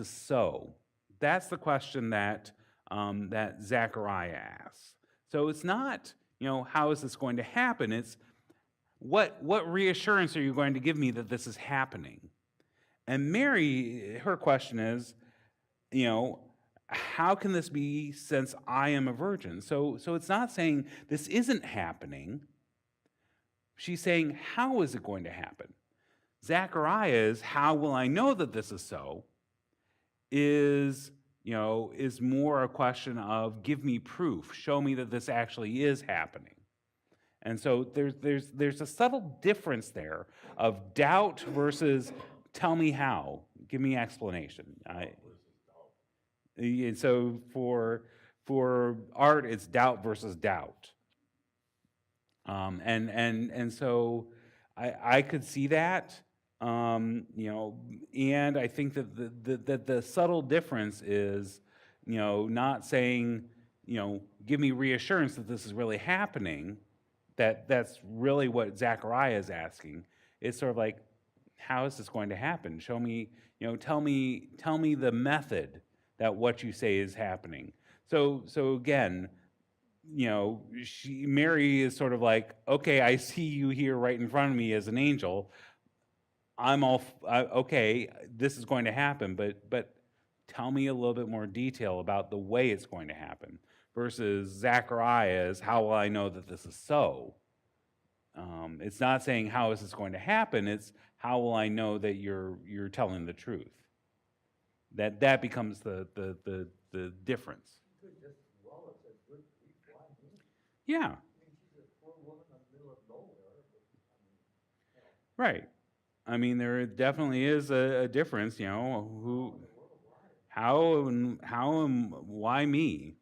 so? That's the question that that Zechariah asks. So it's not, how is this going to happen? It's what reassurance are you going to give me that this is happening? And Mary, her question is, you know, how can this be since I am a virgin? So it's not saying this isn't happening. She's saying, how is it going to happen? Zechariah's, how will I know that this is so? Is more a question of give me proof, show me that this actually is happening. And so there's a subtle difference there of doubt versus tell me how, give me explanation. And so for art, it's doubt versus doubt. And so I could see that, and I think that the subtle difference is, not saying, give me reassurance that this is really happening. That's really what Zechariah is asking. It's sort of like, how is this going to happen? Show me, tell me the method that what you say is happening. So again, Mary is sort of like, okay, I see you here right in front of me as an angel. Okay. This is going to happen, but tell me a little bit more detail about the way it's going to happen. Versus Zacharias, how will I know that this is so? It's not saying how is this going to happen. It's how will I know that you're telling the truth. That becomes the difference. Yeah. Right. I mean, there definitely is a difference, how and why me?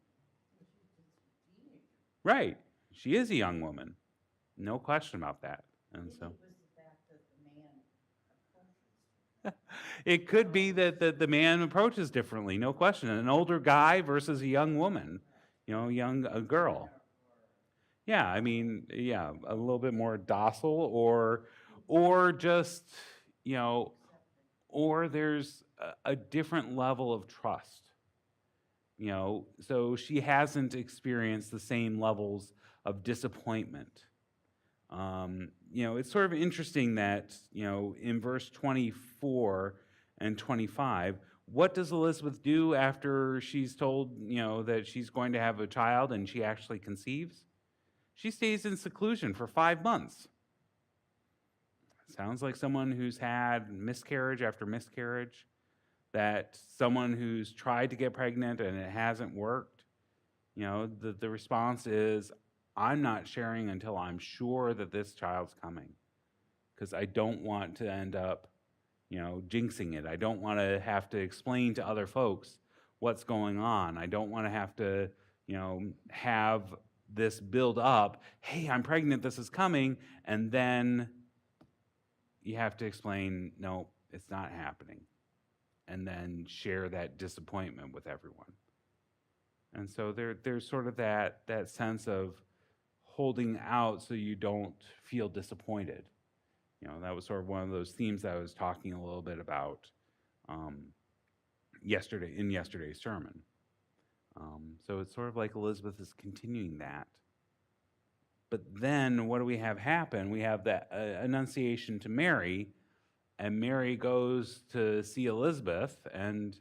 Right. She is a young woman. No question about that. And so it could be that the man approaches differently, no question. An older guy versus a young woman, young a girl. Yeah, I mean, yeah, a little bit more docile, or just, you know, or there's a different level of trust. So she hasn't experienced the same levels of disappointment. It's sort of interesting that, in verse 24 and 25, what does Elizabeth do after she's told, that she's going to have a child and she actually conceives? She stays in seclusion for 5 months. Sounds like someone who's had miscarriage after miscarriage, that someone who's tried to get pregnant and it hasn't worked. The response is, I'm not sharing until I'm sure that this child's coming, because I don't want to end up, jinxing it. I don't want to have to explain to other folks what's going on. I don't want to have to, have this build up. Hey, I'm pregnant. This is coming, and then you have to explain, no, it's not happening, and then share that disappointment with everyone. And so there's sort of that sense of holding out so you don't feel disappointed. That was sort of one of those themes that I was talking a little bit about um, yesterday's sermon. So it's sort of like Elizabeth is continuing that. But then what do we have happen? We have that annunciation to Mary, and Mary goes to see Elizabeth, and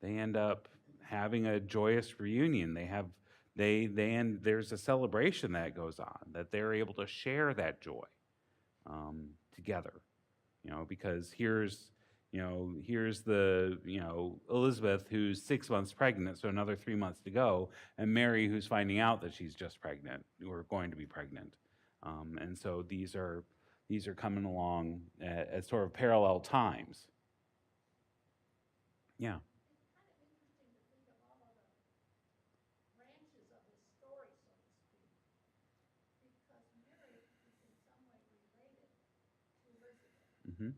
they end up having a joyous reunion. And there's a celebration that goes on, that they're able to share that joy together. Because here's the Elizabeth who's 6 months pregnant, so another 3 months to go, and Mary who's finding out that she's just pregnant or going to be pregnant. And so these are coming along at sort of parallel times. Yeah. Hmm.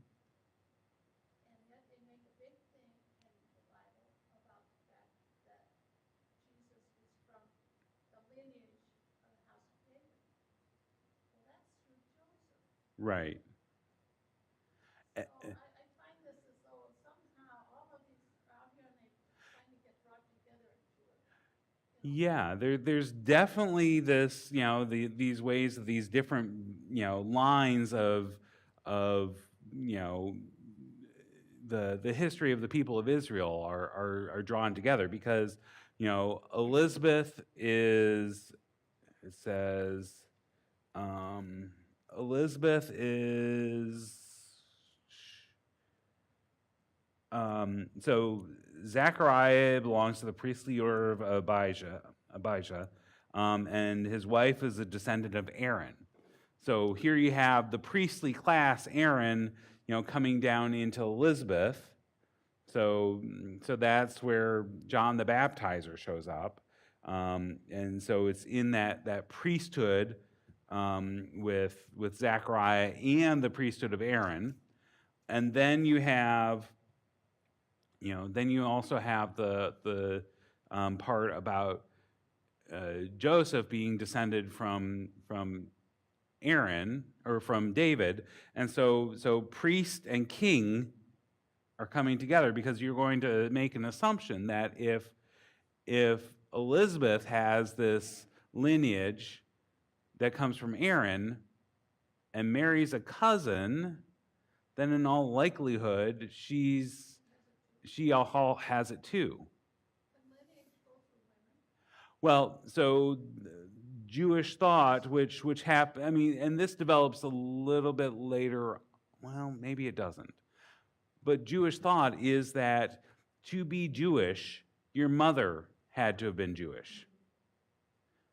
Right. Yeah, there's definitely this, these ways of these different, lines of, you know, the history of the people of Israel are drawn together because, Elizabeth is, it says, um, Elizabeth is, so Zechariah belongs to the priestly order of Abijah, and his wife is a descendant of Aaron. So here you have the priestly class, Aaron, coming down into Elizabeth. So that's where John the Baptizer shows up, and so it's in that priesthood with Zechariah and the priesthood of Aaron, and then you have, then you also have the part about Joseph being descended from Aaron or from David, and so priest and king are coming together because you're going to make an assumption that if Elizabeth has this lineage that comes from Aaron and marries a cousin, then in all likelihood she all has it too. Well, so Jewish thought, which happened, I mean, and this develops a little bit later. Well, maybe it doesn't. But Jewish thought is that to be Jewish, your mother had to have been Jewish.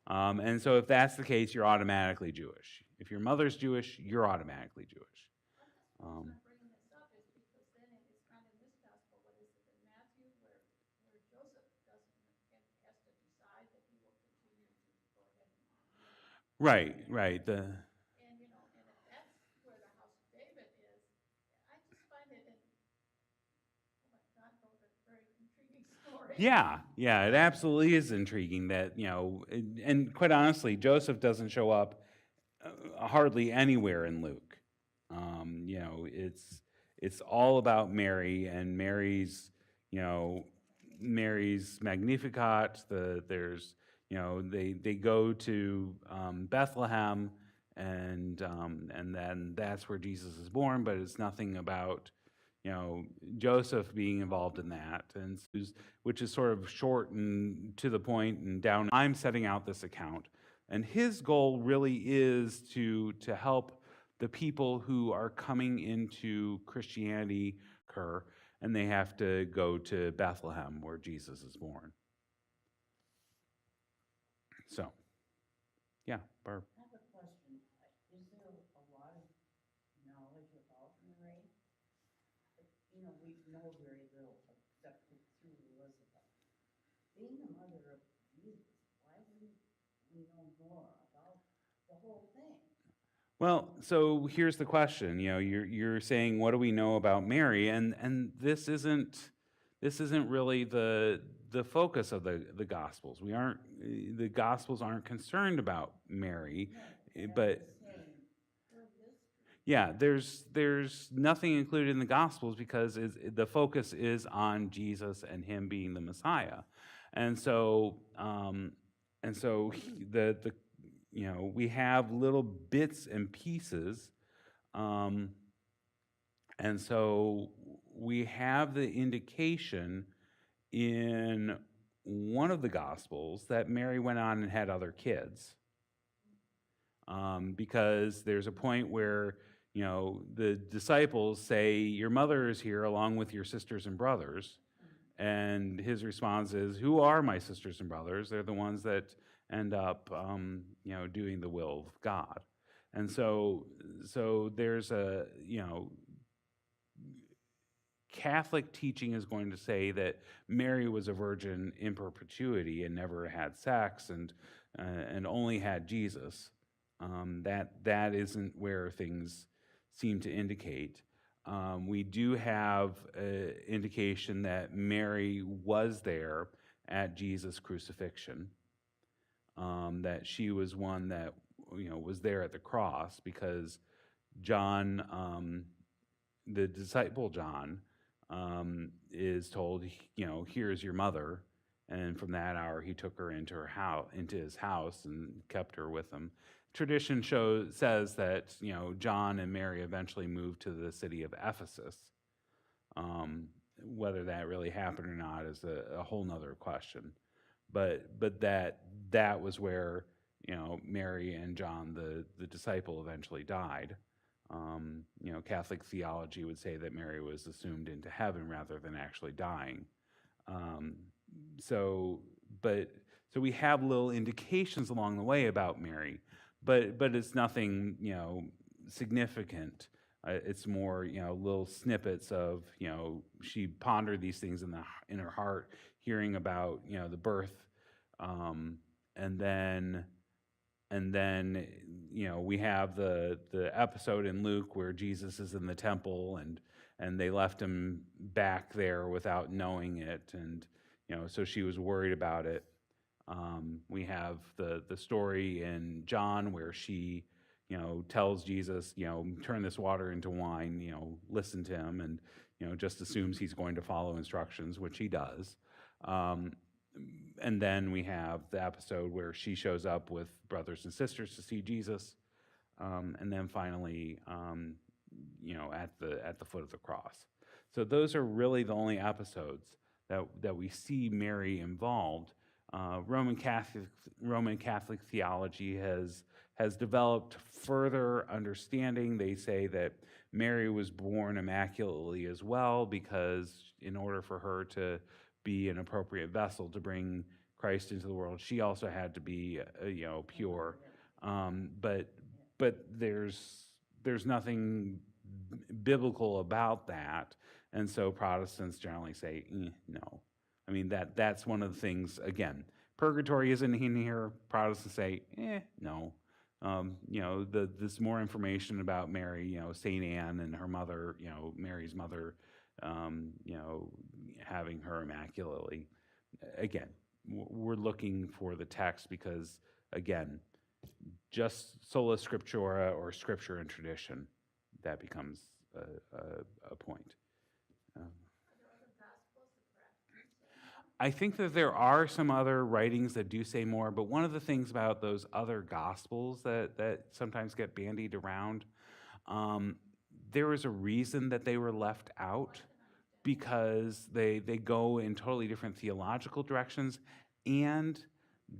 And so if that's the case, you're automatically Jewish. If your mother's Jewish, you're automatically Jewish. Um, right. Yeah, it absolutely is intriguing that, and quite honestly, Joseph doesn't show up hardly anywhere in Luke. It's all about Mary and you know, Mary's Magnificat. They go to Bethlehem, and then that's where Jesus is born. But it's nothing about Joseph being involved in that, and which is sort of short and to the point and down. I'm setting out this account, and his goal really is to help the people who are coming into Christianity occur, and they have to go to Bethlehem where Jesus is born. So, yeah, Barb. I have a question. Is there a lot of knowledge about Mary? We know very little except through Elizabeth. Being the mother of Jesus, why wouldn't we know more about the whole thing? Well, so here's the question. You're saying, what do we know about Mary? And this isn't really the focus of the Gospels. The Gospels aren't concerned about Mary, but yeah, there's nothing included in the Gospels because the focus is on Jesus and him being the Messiah, and so the we have little bits and pieces, and so we have the indication in one of the Gospels that Mary went on and had other kids, because there's a point where the disciples say, "Your mother is here along with your sisters and brothers." And his response is, "Who are my sisters and brothers? They're the ones that end up, doing the will of God." And so there's Catholic teaching is going to say that Mary was a virgin in perpetuity and never had sex and only had Jesus. That isn't where things seem to indicate. We do have indication that Mary was there at Jesus' crucifixion, that she was one that was there at the cross because John, the disciple John, is told, "Here's your mother," And from that hour, he took her into his house, and kept her with him. Tradition says that John and Mary eventually moved to the city of Ephesus. Whether that really happened or not is a whole nother question. But that was where Mary and John, the disciple, eventually died. Catholic theology would say that Mary was assumed into heaven rather than actually dying. So we have little indications along the way about Mary, but it's nothing significant. It's more little snippets of she pondered these things in her heart, hearing about the birth, and then we have the episode in Luke where Jesus is in the temple, and they left him back there without knowing it, and so she was worried about it. We have the story in John where she tells Jesus, turn this water into wine, listen to him, and just assumes he's going to follow instructions, which he does. And then we have the episode where she shows up with brothers and sisters to see Jesus, and then finally, at the foot of the cross. So those are really the only episodes that we see Mary involved. Roman Catholic theology has developed further understanding. They say that Mary was born immaculately as well, because in order for her to be an appropriate vessel to bring Christ into the world, she also had to be pure. But there's nothing biblical about that, and so Protestants generally say no. I mean, that's one of the things. Again, purgatory isn't in here. Protestants say no. There's more information about Mary, Saint Anne and her mother, Mary's mother, having her immaculately. Again, we're looking for the text because, again, just sola scriptura or scripture and tradition, that becomes a point. I think that there are some other writings that do say more, but one of the things about those other gospels that sometimes get bandied around, there is a reason that they were left out, because they go in totally different theological directions, and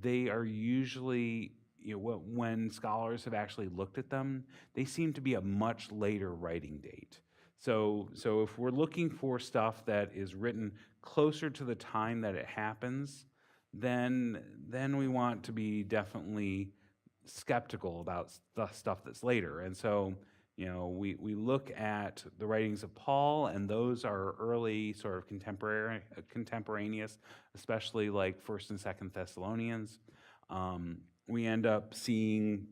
they are usually, when scholars have actually looked at them, they seem to be a much later writing date. So if we're looking for stuff that is written closer to the time that it happens, then we want to be definitely skeptical about the stuff that's later. And so we look at the writings of Paul, and those are early, sort of contemporaneous, especially like 1st and 2nd Thessalonians. We end up seeing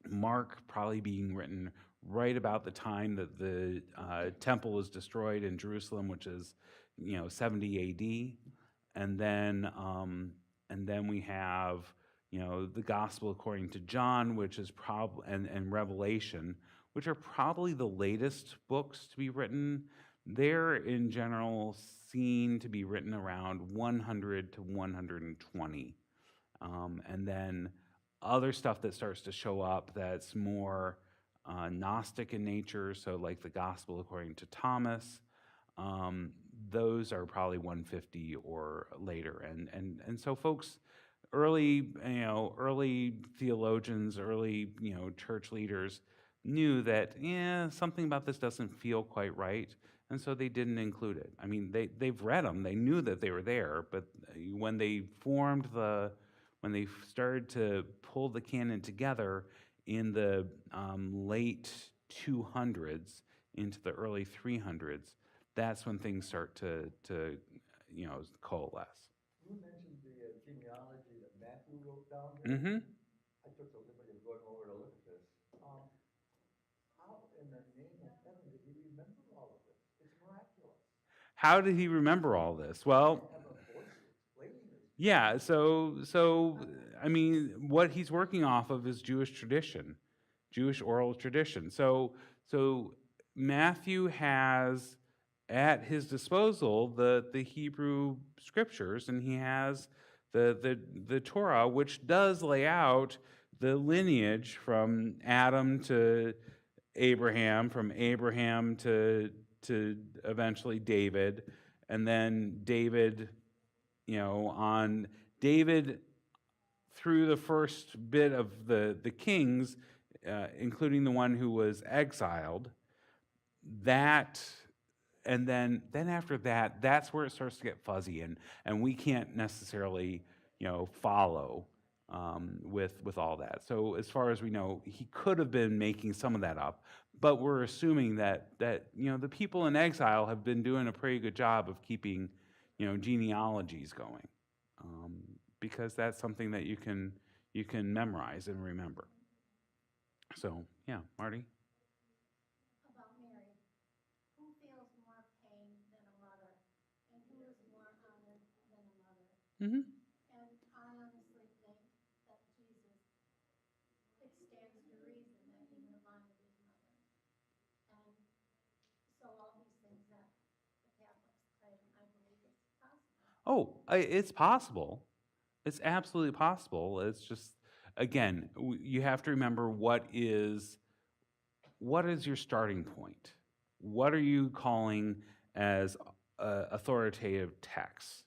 Mark probably being written right about the time that the temple was destroyed in Jerusalem, which is 70 AD, and then we have the Gospel according to John, which is and Revelation, which are probably the latest books to be written. They're in general seen to be written around 100 to 120, and then other stuff that starts to show up that's more Gnostic in nature, so like the Gospel according to Thomas, those are probably 150 or later, and so folks, early theologians, early church leaders knew that something about this doesn't feel quite right, and so they didn't include it. I mean, they've read them, they knew that they were there, but when they started to pull the canon together in the late 200s into the early 300s, that's when things start to coalesce. You mentioned the genealogy that Matthew wrote down there. Mm-hmm. I took the liberty of going over to look at this. How in the name of heaven did he remember all of this? It's miraculous. How did he remember all this? Well, I have a voice explaining this. yeah, so I mean, what he's working off of is Jewish tradition, Jewish oral tradition. So Matthew has at his disposal the Hebrew scriptures, and he has the Torah, which does lay out the lineage from Adam to Abraham, from Abraham to eventually David, and then David, on David through the first bit of the kings, including the one who was exiled. That, and then after that, that's where it starts to get fuzzy, and we can't necessarily follow with all that. So as far as we know, he could have been making some of that up, but we're assuming that the people in exile have been doing a pretty good job of keeping genealogies going, because that's something that you can memorize and remember. So yeah, Marty. About Mary. Who feels more pain than a mother? And who is more honored than a mother? Mm-hmm. And I honestly think that Jesus, it stands to reason that he would have honored his mother. And so all these things that the Catholics claim, I believe it's possible. Oh, it's possible. It's absolutely possible. It's just, again, you have to remember what is your starting point? What are you calling as authoritative texts,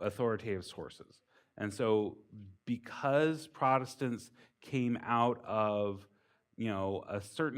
authoritative sources? And so because Protestants came out of, a certain